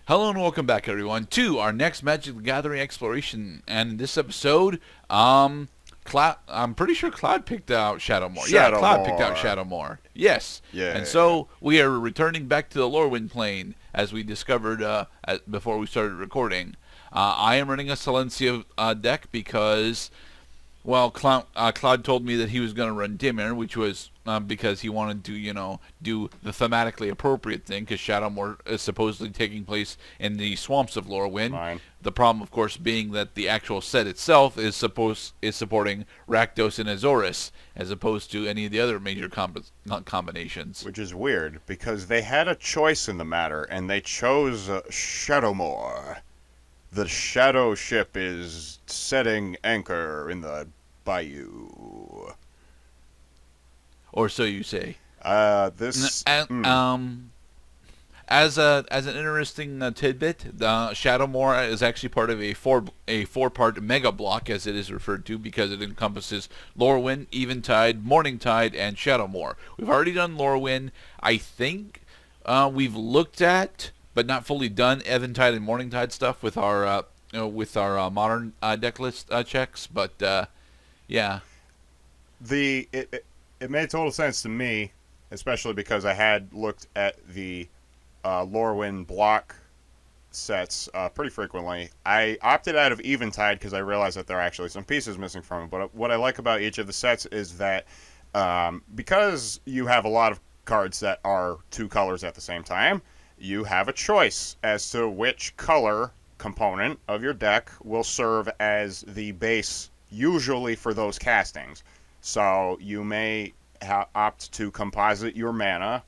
Hello and welcome back, everyone, to our next Magic the Gathering exploration. And in this episode, Cloud, I'm pretty sure Cloud picked out Shadowmoor. Yeah, Cloud picked out Shadowmoor. Shadowmoor. Yes. And Yeah. so we are returning back to the Lorwyn plane, as we discovered before we started recording. I am running a Silencia deck because Cloud told me that he was going to run Dimmer, which was because he wanted to, do the thematically appropriate thing, because Shadowmoor is supposedly taking place in the swamps of Lorwyn. Mine. The problem, of course, being that the actual set itself is supporting Rakdos and Azorius, as opposed to any of the other major combinations. Which is weird, because they had a choice in the matter, and they chose Shadowmoor. The shadow ship is setting anchor in the bayou. Or so you say. This... As an interesting tidbit, Shadowmoor is actually part of a four-part mega block, as it is referred to, because it encompasses Lorwyn, Eventide, Morningtide, and Shadowmoor. We've already done Lorwyn. I think we've looked at, but not fully done, Eventide and Morningtide stuff with our modern deck list checks. But yeah, it made total sense to me, especially because I had looked at the Lorwyn block sets pretty frequently. I opted out of Eventide because I realized that there are actually some pieces missing from it. But what I like about each of the sets is that because you have a lot of cards that are two colors at the same time, you have a choice as to which color component of your deck will serve as the base, usually for those castings. So you may opt to composite your mana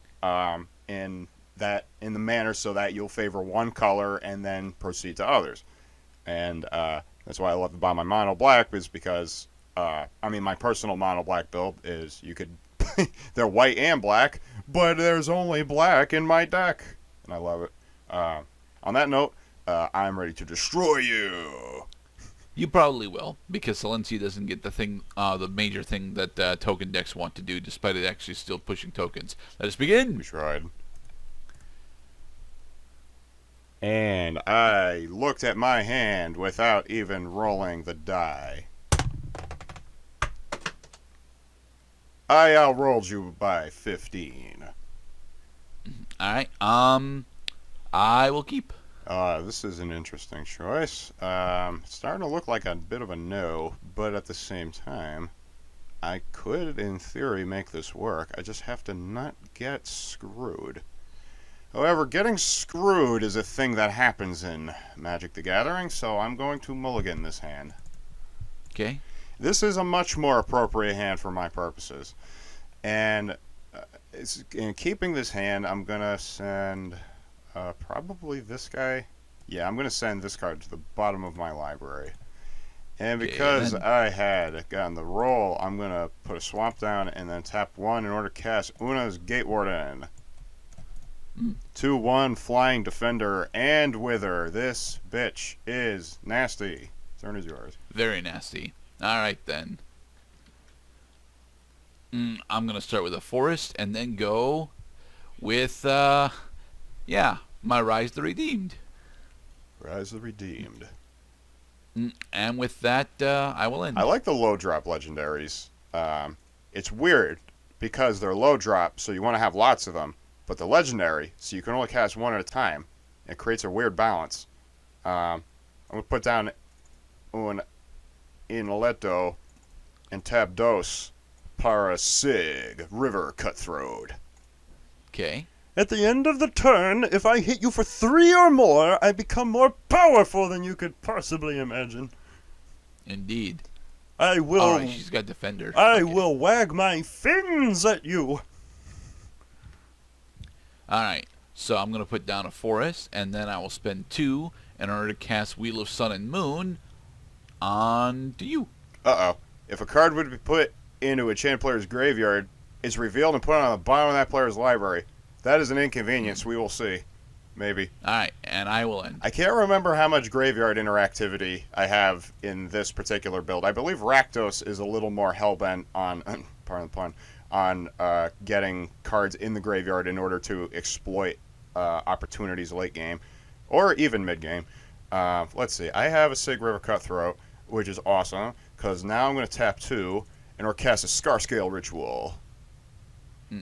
in the manner so that you'll favor one color and then proceed to others. And that's why I love to buy my mono black, is because my personal mono black build is you could they're white and black, but there's only black in my deck, and I love it. On that note, I'm ready to destroy you. you probably will, because Silencia doesn't get the major thing that token decks want to do, despite it actually still pushing tokens. Let us begin. We tried. And I looked at my hand without even rolling the die. I outrolled you by 15. All right. I will keep. This is an interesting choice. It's starting to look like a bit of a no, but at the same time, I could, in theory, make this work. I just have to not get screwed. However, getting screwed is a thing that happens in Magic the Gathering, so I'm going to mulligan this hand. Okay. This is a much more appropriate hand for my purposes. And in keeping this hand, I'm going to send probably this guy. Yeah, I'm going to send this card to the bottom of my library. And because I had gotten the roll, I'm going to put a swamp down and then tap 1 in order to cast Una's Gatewarden. 2/1 Flying Defender and Wither. This bitch is nasty. Turn is yours. Very nasty. All right, then. I'm going to start with a forest and then go with, my Rise the Redeemed. Rise the Redeemed. And with that, I will end. I like the low drop legendaries. It's weird because they're low drop, so you want to have lots of them. But the legendary, so you can only cast one at a time. It creates a weird balance. I'm going to put down un Inletto and tab dos para sig, River Cutthroat. Okay. At the end of the turn, if I hit you for 3 or more, I become more powerful than you could possibly imagine. Indeed. I will. All right, she's got Defender. I will wag my fins at you. All right, so I'm going to put down a forest, and then I will spend 2 in order to cast Wheel of Sun and Moon on to you. Uh-oh. If a card would be put into a chain player's graveyard, it's revealed and put on the bottom of that player's library. That is an inconvenience. We will see. Maybe. All right, and I will end. I can't remember how much graveyard interactivity I have in this particular build. I believe Rakdos is a little more hellbent on, pardon the pun, on getting cards in the graveyard in order to exploit opportunities late game. or even mid-game. Let's see. I have a Sig River Cutthroat, which is awesome, because now I'm going to tap 2 in order to cast a Scarscale Ritual.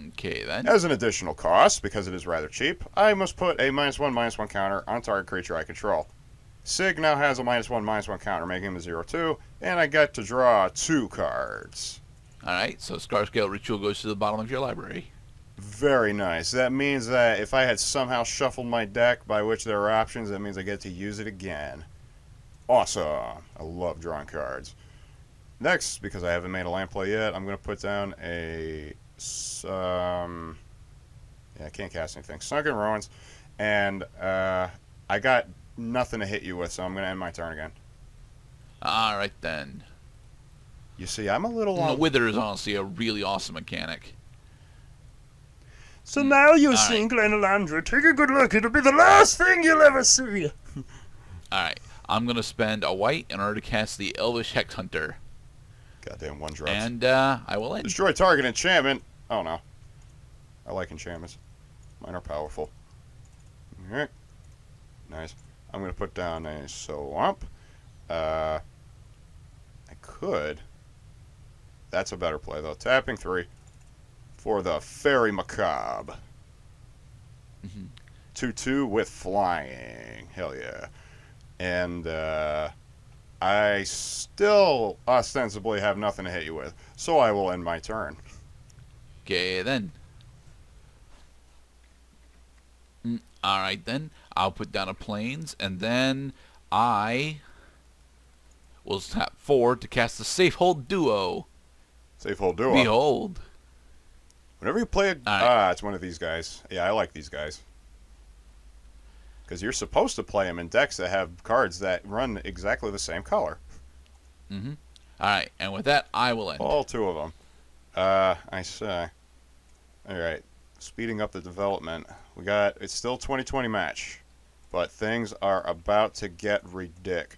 Okay, then. As an additional cost, because it is rather cheap, I must put a -1/-1 counter on target creature I control. Sig now has a -1/-1 counter, making him a 0/2, and I get to draw 2 cards. Alright, so Scarscale Ritual goes to the bottom of your library. Very nice. That means that if I had somehow shuffled my deck, by which there are options, that means I get to use it again. Awesome. I love drawing cards. Next, because I haven't made a land play yet, I'm going to put down a... yeah, I can't cast anything. Sunken Ruins. And I got nothing to hit you with, so I'm going to end my turn again. Alright, then. You see, I'm a little... The Wither is honestly a really awesome mechanic. So now you All see, Glenalandra, take a good look. It'll be the last thing you'll ever see. Alright, I'm going to spend a white in order to cast the Elvish Hex Hunter. Goddamn one drops. And I will end. Destroy target enchantment. Oh no. I like enchantments. Mine are powerful. Alright. Nice. I'm going to put down a Swamp. I could. That's a better play though. Tapping 3 for the Fairy Macabre. 2/2 with flying. Hell yeah. And I still ostensibly have nothing to hit you with, so I will end my turn. Okay, then. Alright, then. I'll put down a Plains, and then I will tap 4 to cast the Safe Hold Duo. Safe Hold Duo. Behold. Whenever you play a... Right. it's one of these guys. Yeah, I like these guys. Because you're supposed to play them in decks that have cards that run exactly the same color. Alright, and with that, I will end. All 2 of them. I say. Alright. Speeding up the development. It's still 2020 match. But things are about to get ridic.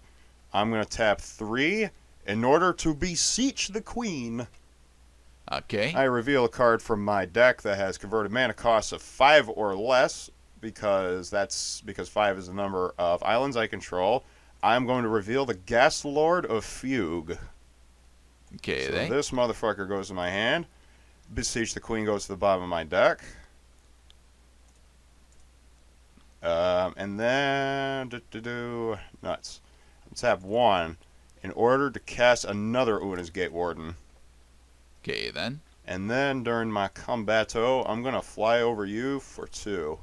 I'm going to tap 3 in order to beseech the Queen. Okay. I reveal a card from my deck that has converted mana costs of 5 or less, because 5 is the number of islands I control. I'm going to reveal the Gas Lord of Fugue. Okay, So then. this motherfucker goes in my hand. Beseech the Queen goes to the bottom of my deck. And then... nuts. Tap 1 in order to cast another Una's Gate Warden. Okay, then. And then during my combato, I'm going to fly over you for 2.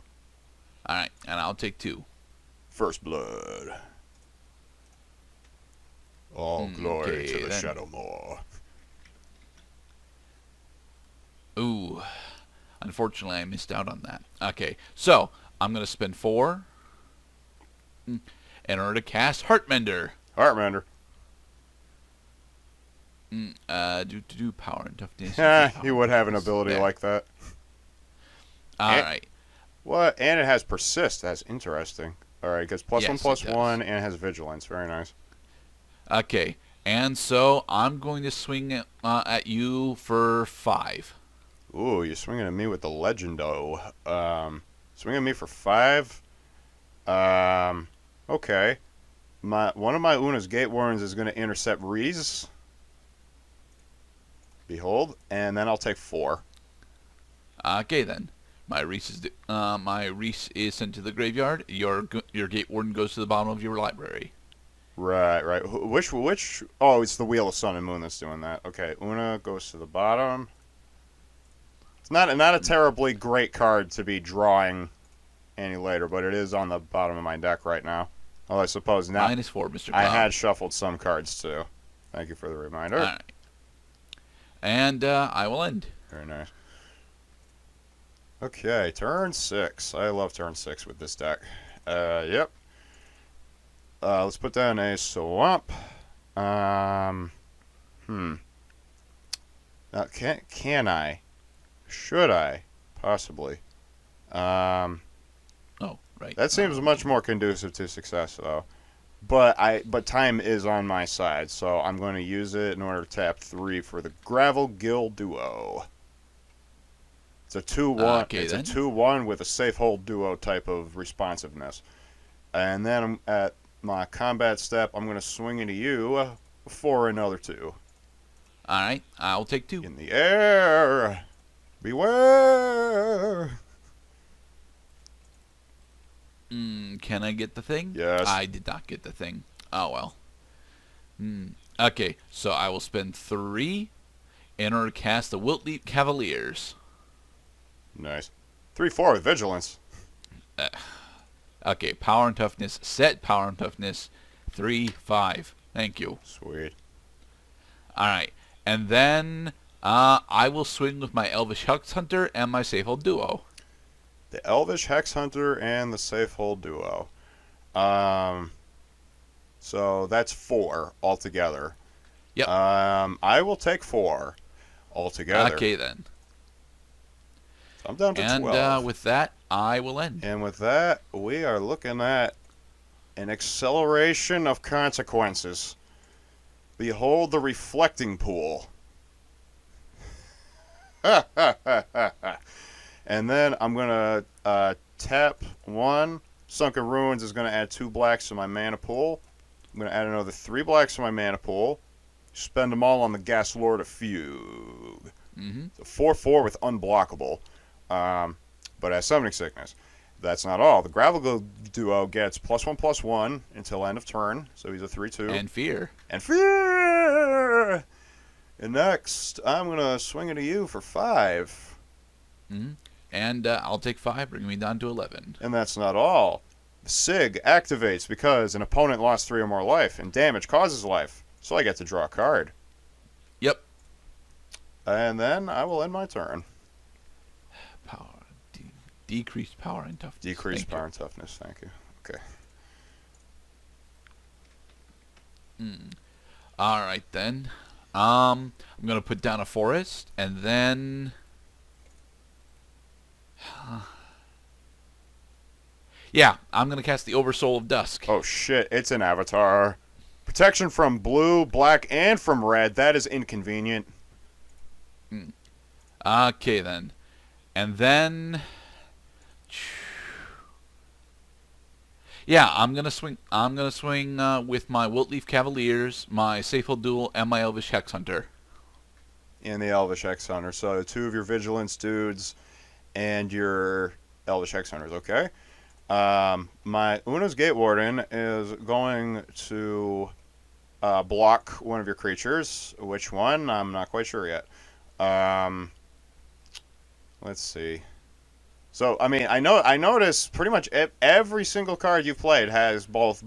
Alright, and I'll take 2. First Blood. All glory to the then. Shadowmoor. Ooh. Unfortunately, I missed out on that. Okay, so I'm going to spend 4 in order to cast Heartmender. Heartmender. Do power and toughness. He would have an ability like that. Alright. What? And it has Persist. That's interesting. Alright, it gets Yes, +1/+1 and has Vigilance. Very nice. Okay, and so I'm going to swing at you for 5. Ooh, you're swinging at me with the Legendo. Swinging at me for 5? Okay. One of my Una's Gate Wardens is going to intercept Reese. Behold, and then I'll take 4. Okay, then. My Reese is sent to the graveyard. Your Gate Warden goes to the bottom of your library. Right. Which? Oh, it's the Wheel of Sun and Moon that's doing that. Okay, Una goes to the bottom. It's not a terribly great card to be drawing any later, but it is on the bottom of my deck right now. Well, I suppose now. -4, Mr. Cloud. I had shuffled some cards too. Thank you for the reminder. All right. And I will end. Very nice. Okay, turn 6. I love turn 6 with this deck. Yep. Let's put down a Swamp. Now, can I? Should I? Possibly. Oh, right. That seems much more conducive to success, though. But time is on my side, so I'm going to use it in order to tap 3 for the Gravel Gill Duo. It's a 2/1. Okay, it's then. a 2/1 with a Safe Hold Duo type of responsiveness. And then I'm at my combat step. I'm going to swing into you for another 2. All right, I'll take 2. In the air. Beware. Can I get the thing? Yes. I did not get the thing. Oh, well. Okay, so I will spend 3 in order to cast the Wiltleap Cavaliers. Nice. 3/4 with vigilance. Okay, power and toughness. Set power and toughness. 3/5. Thank you. Sweet. All right, and then I will swing with my Elvish Hex Hunter and my Safehold Duo. The Elvish Hex Hunter and the Safehold Duo. So that's 4 altogether. Yep. I will take 4 altogether. Okay, then. So I'm down to And 12. with that, I will end. And with that, we are looking at an acceleration of consequences. Behold the reflecting pool. And then I'm going to tap 1. Sunken Ruins is going to add 2 blacks to my mana pool. I'm going to add another 3 blacks to my mana pool. Spend them all on the Gas Lord of Fugue. So 4/4 with unblockable. But has Summoning Sickness. That's not all. The Gravel Duo gets +1/+1 until end of turn. So he's a 3/2. And Fear. And Fear! And next, I'm going to swing it to you for 5. And I'll take 5, bringing me down to 11. And that's not all. Sig activates because an opponent lost 3 or more life, and damage causes life. So I get to draw a card. Yep. And then I will end my turn. Power. Decreased power and toughness. Decreased power and toughness. Thank you. Okay. All right, then. I'm going to put down a forest, and then... Yeah, I'm going to cast the Oversoul of Dusk. Oh shit, it's an avatar. Protection from blue, black, and from red. That is inconvenient. Okay, then. And then... Yeah, I'm gonna swing with my Wiltleaf Cavaliers, my Safehold Duel, and my Elvish Hex Hunter. In the Elvish Hex Hunter. So 2 of your Vigilance dudes and your Elvish Hex Hunters, okay? My Una's Gate Warden is going to block one of your creatures. Which one? I'm not quite sure yet. Let's see. So I mean, I noticed pretty much every single card you've played has both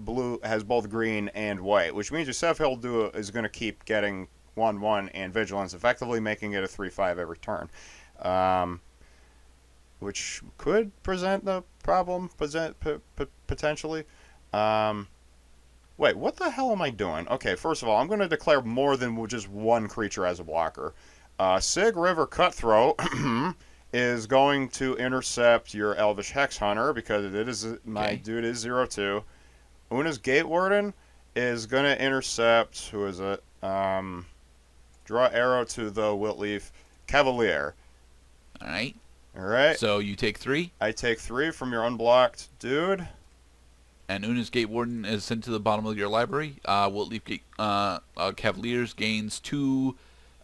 green and white, which means your Safehold Duo is going to keep getting 1/1 and Vigilance, effectively making it a 3/5 every turn. Which could present the problem potentially. Wait, what the hell am I doing? Okay, first of all, I'm going to declare more than just 1 creature as a blocker. Sig River Cutthroat is going to intercept your Elvish Hex Hunter because my dude is 0/2. Una's Gate Warden is going to intercept, who is it? Draw arrow to the Wiltleaf Cavalier. Alright. Alright. So you take 3. I take 3 from your unblocked dude. And Una's Gate Warden is sent to the bottom of your library. Wiltleaf Cavaliers gains 2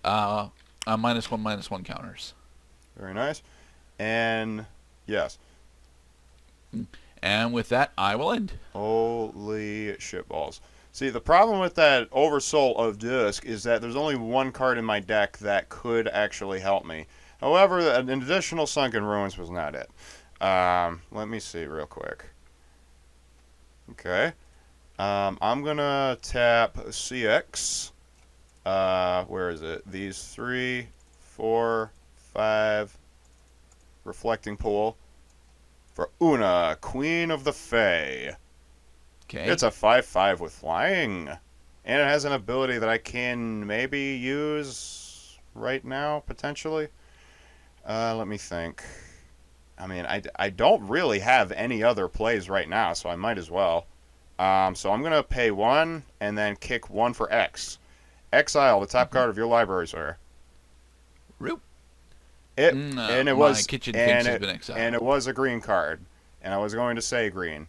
-1/-1 counters. Very nice. And yes. And with that, I will end. Holy shitballs. See, the problem with that Oversoul of Dusk is that there's only 1 card in my deck that could actually help me. However, an additional Sunken Ruins was not it. Let me see real quick. Okay. I'm going to tap CX. Where is it? These 3, 4, 5. Reflecting Pool. For Una, Queen of the Fae. Okay. It's a 5/5 with flying. And it has an ability that I can maybe use right now, potentially. Let me think. I mean, I don't really have any other plays right now, so I might as well. So I'm going to pay 1 and then kick 1 for X. Exile the top card of your library, sir. Roop. And it was, kitchen has been exiled. and it was a green card, and I was going to say green.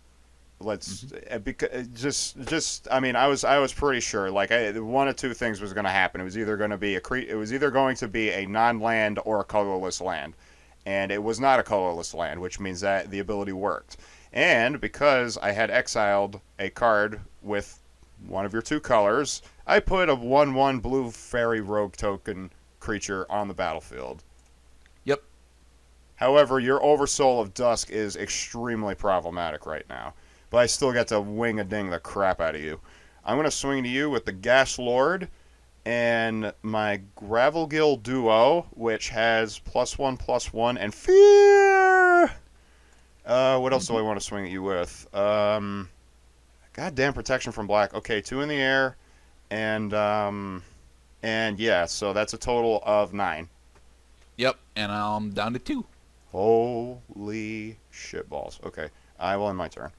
let's because just I mean, I was pretty sure like one of two things was going to happen. It was either going to be a non-land or a colorless land, and it was not a colorless land, which means that the ability worked. And because I had exiled a card with one of your two colors, I put a 1/1 blue fairy rogue token creature on the battlefield. Yep. However, your Oversoul of Dusk is extremely problematic right now. But I still get to wing-a-ding the crap out of you. I'm going to swing to you with the Gas Lord and my Gravelgill Duo, which has +1/+1 and Fear! What else do I want to swing at you with? Goddamn Protection from Black. Okay, 2 in the air. And yeah, so that's a total of 9. Yep, and I'm down to 2. Holy shitballs. Okay, I will end my turn.